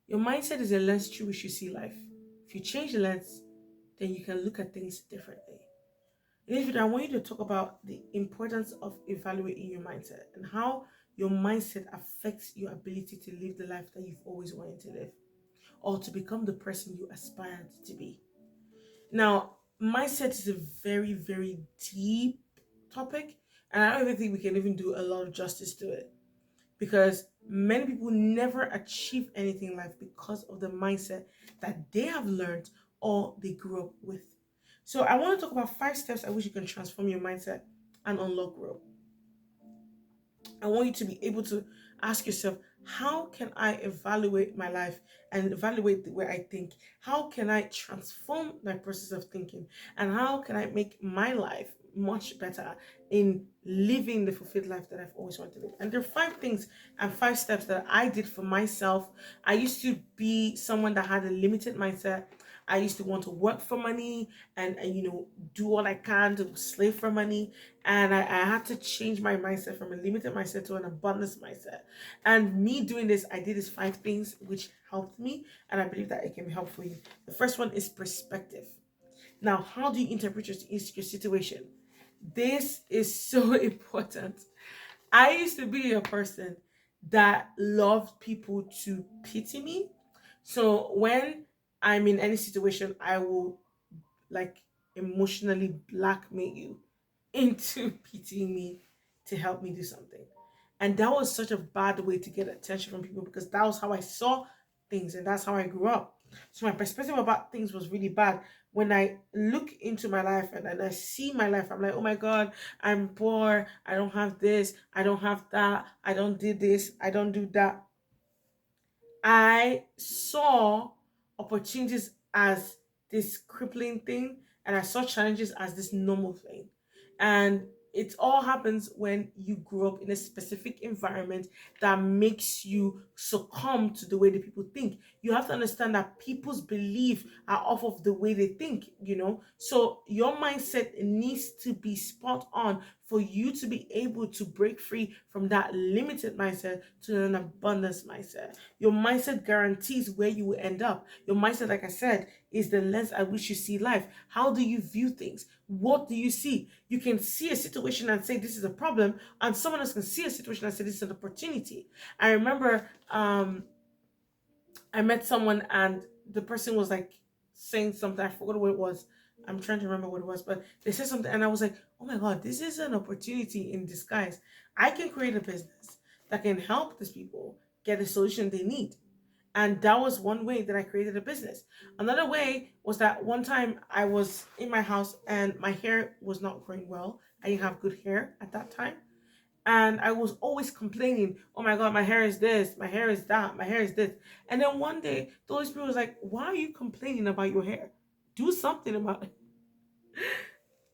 Your mindset is a lens through which you see life. If you change the lens, then you can look at things differently. In this video, I want you to talk about the importance of evaluating your mindset and how your mindset affects your ability to live the life that you've always wanted to live or to become the person you aspired to be. Now, mindset is a very, very deep topic, and I don't even think we can even do a lot of justice to it because many people never achieve anything in life because of the mindset that they have learned or they grew up with. So, I want to talk about 5 steps at which you can transform your mindset and unlock growth. I want you to be able to ask yourself, how can I evaluate my life and evaluate the way I think? How can I transform my process of thinking? And how can I make my life much better in living the fulfilled life that I've always wanted to live? And there are 5 things and 5 steps that I did for myself. I used to be someone that had a limited mindset. I used to want to work for money and do all I can to slave for money. And I had to change my mindset from a limited mindset to an abundance mindset. And me doing this, I did these 5 things which helped me, and I believe that it can be helpful for you. The first one is perspective. Now, how do you interpret your situation? This is so important. I used to be a person that loved people to pity me. So when I'm in any situation, I will like emotionally blackmail you into pitying me to help me do something. And that was such a bad way to get attention from people because that was how I saw things and that's how I grew up. So my perspective about things was really bad. When I look into my life and I see my life, I'm like, oh my God, I'm poor. I don't have this. I don't have that. I don't do this. I don't do that. I saw opportunities as this crippling thing, and I saw challenges as this normal thing. And it all happens when you grow up in a specific environment that makes you succumb to the way that people think. You have to understand that people's beliefs are off of the way they think. So your mindset needs to be spot on for you to be able to break free from that limited mindset to an abundance mindset. Your mindset guarantees where you will end up. Your mindset, like I said, is the lens at which you see life. How do you view things? What do you see? You can see a situation and say this is a problem, and someone else can see a situation and say this is an opportunity. I remember I met someone and the person was like saying something. I forgot what it was. I'm trying to remember what it was, but they said something, and I was like, oh my God, this is an opportunity in disguise. I can create a business that can help these people get the solution they need. And that was one way that I created a business. Another way was that one time I was in my house and my hair was not growing well. I didn't have good hair at that time. And I was always complaining, oh my God, my hair is this, my hair is that, my hair is this. And then one day, the Holy Spirit was like, why are you complaining about your hair? Do something about it.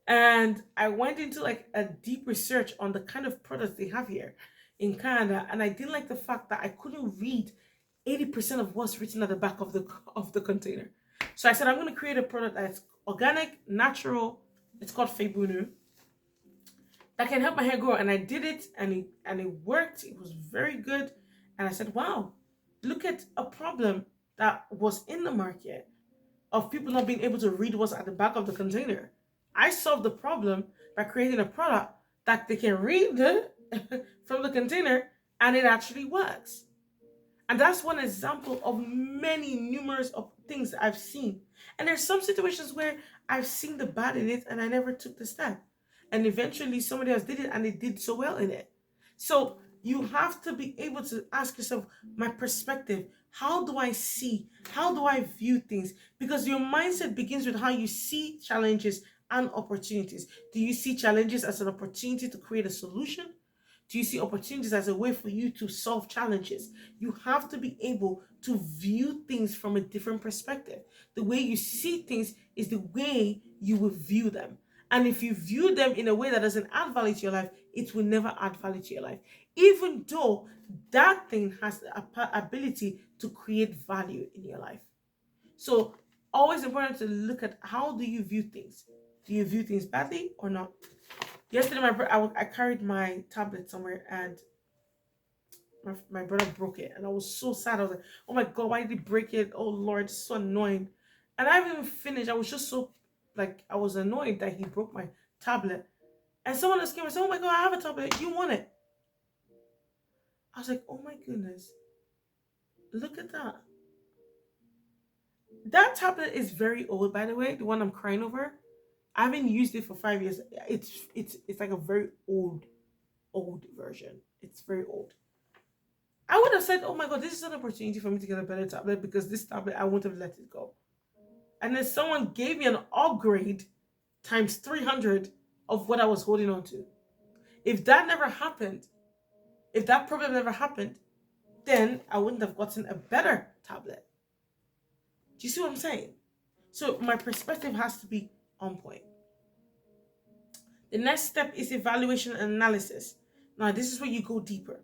And I went into like a deep research on the kind of products they have here in Canada. And I didn't like the fact that I couldn't read 80% of what's written at the back of the container. So I said, I'm going to create a product that's organic, natural. It's called Febunu that can help my hair grow. And I did it and it worked. It was very good. And I said, wow, look at a problem that was in the market of people not being able to read what's at the back of the container. I solved the problem by creating a product that they can read from the container and it actually works. And that's one example of many numerous of things that I've seen. And there's some situations where I've seen the bad in it and I never took the step. And eventually somebody else did it and they did so well in it. So you have to be able to ask yourself, my perspective, how do I see? How do I view things? Because your mindset begins with how you see challenges and opportunities. Do you see challenges as an opportunity to create a solution? Do you see opportunities as a way for you to solve challenges? You have to be able to view things from a different perspective. The way you see things is the way you will view them. And if you view them in a way that doesn't add value to your life, it will never add value to your life, even though that thing has the ability to create value in your life. So, always important to look at how do you view things. Do you view things badly or not? Yesterday, I carried my tablet somewhere, and my brother broke it, and I was so sad. I was like, oh my god, why did he break it? Oh Lord, it's so annoying. And I haven't even finished. I was just so like I was annoyed that he broke my tablet. And someone else came and said, oh my god, I have a tablet. You want it? I was like, oh my goodness, look at that. That tablet is very old, by the way, the one I'm crying over. I haven't used it for 5 years. It's like a very old version. It's very old. I would have said, oh my god, this is an opportunity for me to get a better tablet, because this tablet I wouldn't have let it go. And then someone gave me an upgrade times 300 of what I was holding on to. If that never happened, if that problem never happened, then I wouldn't have gotten a better tablet. Do you see what I'm saying? So my perspective has to be on point. The next step is evaluation and analysis. Now, this is where you go deeper.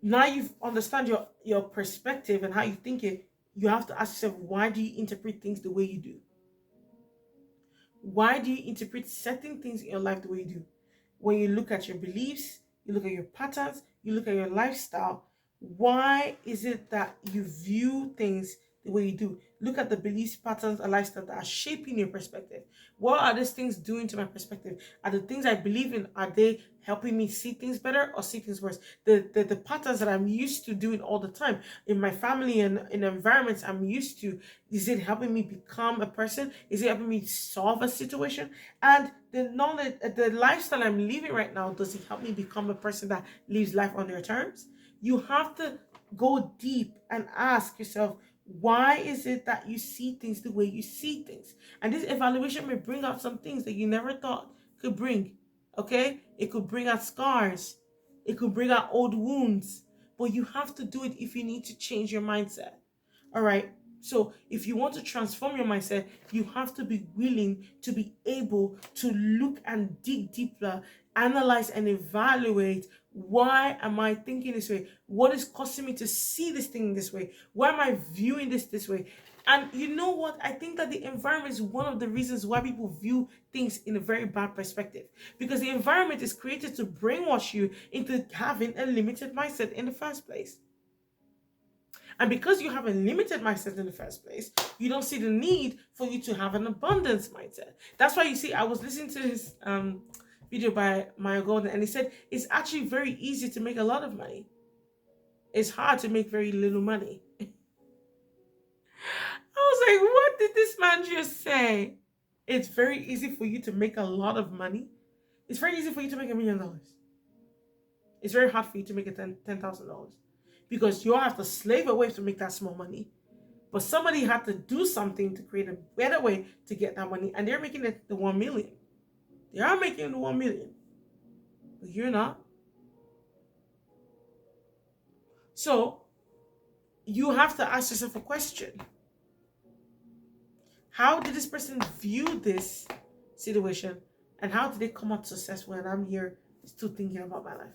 Now you understand your perspective and how you think it, you have to ask yourself, why do you interpret things the way you do? Why do you interpret certain things in your life the way you do? When you look at your beliefs, you look at your patterns, you look at your lifestyle, why is it that you view things the way you do? Look at the beliefs, patterns, and lifestyle that are shaping your perspective. What are these things doing to my perspective? Are the things I believe in, are they helping me see things better or see things worse? The patterns that I'm used to doing all the time in my family and in environments I'm used to, is it helping me become a person? Is it helping me solve a situation? And the knowledge, the lifestyle I'm living right now, does it help me become a person that lives life on their terms? You have to go deep and ask yourself, why is it that you see things the way you see things? And this evaluation may bring out some things that you never thought could bring. Okay? It could bring out scars. It could bring out old wounds. But you have to do it if you need to change your mindset. All right? So if you want to transform your mindset, you have to be willing to be able to look and dig deeper, analyze and evaluate. Why am I thinking this way? What is causing me to see this thing this way? Why am I viewing this way? And you know what? I think that the environment is one of the reasons why people view things in a very bad perspective. Because the environment is created to brainwash you into having a limited mindset in the first place. And because you have a limited mindset in the first place, you don't see the need for you to have an abundance mindset. That's why you see, I was listening to this video by Maya Golden, and he said it's actually very easy to make a lot of money. It's hard to make very little money. I was like, what did this man just say? It's very easy for you to make a lot of money. It's very easy for you to make $1 million. It's very hard for you to make $10,000. Because you have to slave away to make that small money. But somebody had to do something to create a better way to get that money. And they're making it the 1 million. They are making the 1 million. But you're not. So you have to ask yourself a question. How did this person view this situation? And how did they come out successful? And I'm here still thinking about my life.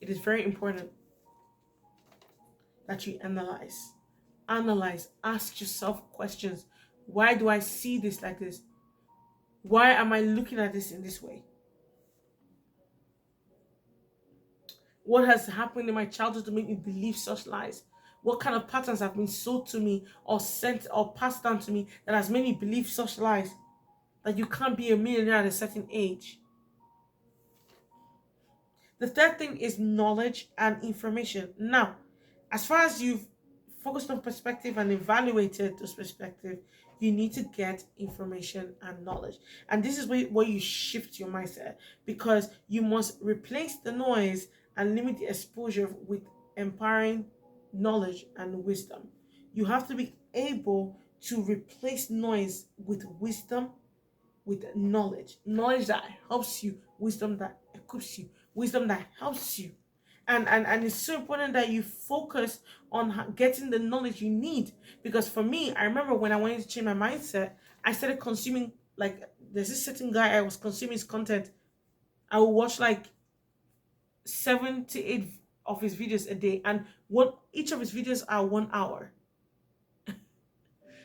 It is very important that you analyze, ask yourself questions. Why do I see this like this? Why am I looking at this in this way? What has happened in my childhood to make me believe such lies? What kind of patterns have been sold to me or sent or passed down to me that has made me believe such lies? That you can't be a millionaire at a certain age. The third thing is knowledge and information. Now, as far as you've focused on perspective and evaluated those perspectives, you need to get information and knowledge. And this is where you shift your mindset, because you must replace the noise and limit the exposure with empowering knowledge and wisdom. You have to be able to replace noise with wisdom, with knowledge. Knowledge that helps you, wisdom that equips you, wisdom that helps you. And it's so important that you focus on getting the knowledge you need. Because for me, I remember when I wanted to change my mindset, I started consuming, like, there's this certain guy, I was consuming his content. I would watch like 7 to 8 of his videos a day, and each of his videos are 1 hour.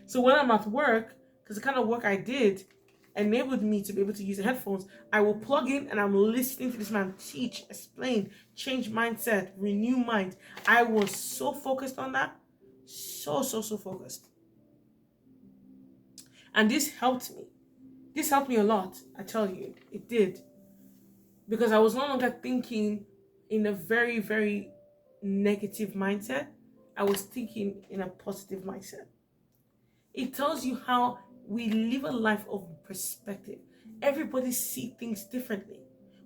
So when I'm at work, because the kind of work I did, enabled me to be able to use the headphones. I will plug in and I'm listening to this man teach, explain, change mindset, renew mind. I was so focused on that. So focused. And this helped me. This helped me a lot. I tell you, it did. Because I was no longer thinking in a very, very negative mindset. I was thinking in a positive mindset. It tells you how we live a life of perspective. Everybody sees things differently.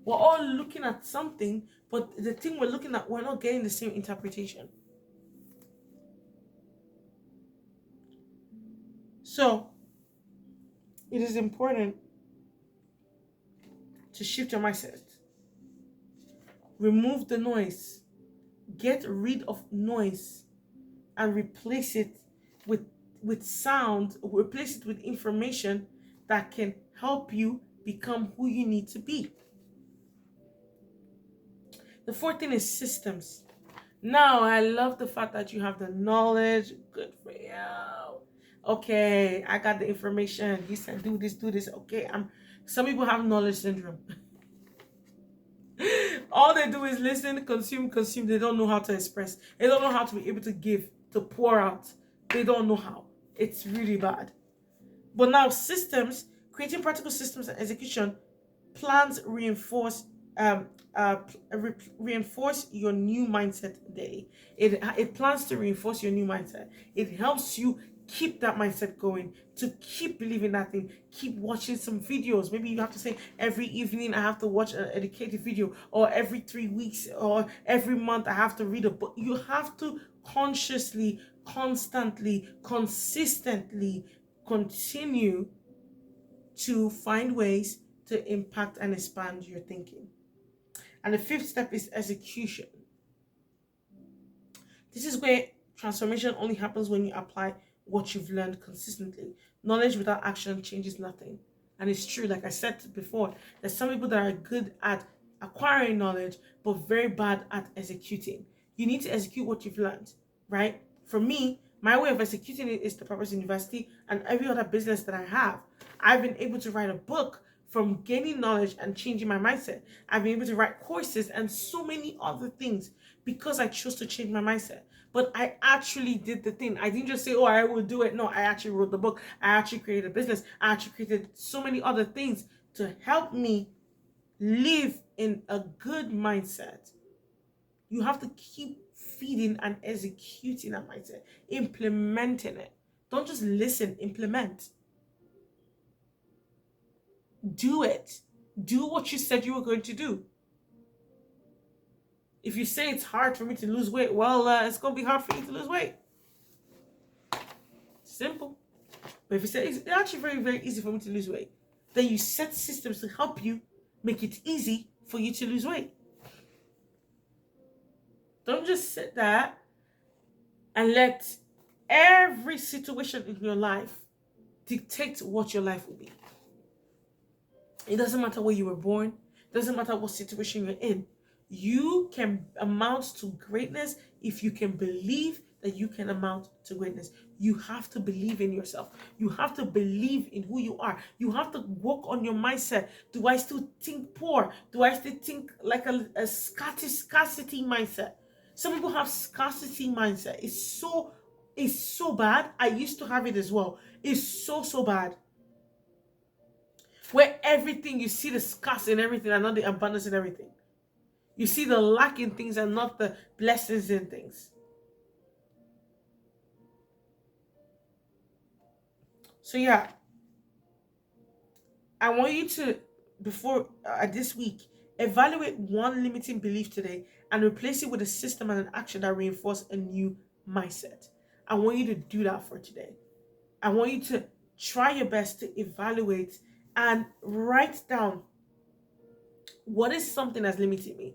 We're all looking at something, but the thing we're looking at, we're not getting the same interpretation. So, it is important to shift your mindset. Remove the noise. Get rid of noise and replace it with sound, replace it with information that can help you become who you need to be. The fourth thing is systems. Now, I love the fact that you have the knowledge. Good for you. Okay, I got the information. You said do this, do this. Okay, some people have knowledge syndrome. All they do is listen, consume. They don't know how to express. They don't know how to be able to give, to pour out. They don't know how. It's really bad. But now systems, creating practical systems and execution, plans reinforce your new mindset daily. It plans to reinforce your new mindset. It helps you keep that mindset going, to keep believing that thing, keep watching some videos. Maybe you have to say every evening I have to watch an educative video, or every 3 weeks or every month I have to read a book. You have to consciously, constantly, consistently continue to find ways to impact and expand your thinking. And the fifth step is execution. This is where transformation only happens when you apply what you've learned consistently. Knowledge without action changes nothing. And it's true, like I said before, there's some people that are good at acquiring knowledge, but very bad at executing. You need to execute what you've learned, right? For me, my way of executing it is the Purpose University and every other business that I have. I've been able to write a book from gaining knowledge and changing my mindset. I've been able to write courses and so many other things because I chose to change my mindset. But I actually did the thing. I didn't just say, oh, I will do it. No, I actually wrote the book. I actually created a business. I actually created so many other things to help me live in a good mindset. You have to keep feeding and executing that mindset, implementing it. Don't just listen, implement. Do it. Do what you said you were going to do. If you say it's hard for me to lose weight, well, it's going to be hard for you to lose weight. Simple. But if you say it's actually very, very easy for me to lose weight, then you set systems to help you make it easy for you to lose weight. Don't just sit there and let every situation in your life dictate what your life will be. It doesn't matter where you were born. It doesn't matter what situation you're in. You can amount to greatness if you can believe that you can amount to greatness. You have to believe in yourself. You have to believe in who you are. You have to work on your mindset. Do I still think poor? Do I still think like a scarcity mindset? Some people have scarcity mindset. It's so bad. I used to have it as well. It's so bad. Where everything, you see the scarce in everything and not the abundance in everything. You see the lack in things and not the blessings in things. So yeah, I want you to, before this week, evaluate one limiting belief today and replace it with a system and an action that reinforce a new mindset. I want you to do that for today. I want you to try your best to evaluate and write down what is something that's limiting me.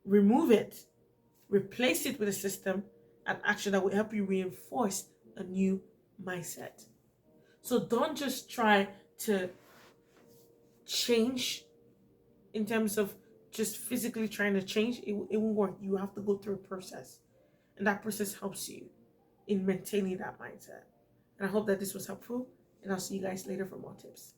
Remove it, replace it with a system and action that will help you reinforce a new mindset. So don't just try to change in terms of just physically trying to change. It won't work. You have to go through a process. And that process helps you in maintaining that mindset. And I hope that this was helpful. And I'll see you guys later for more tips.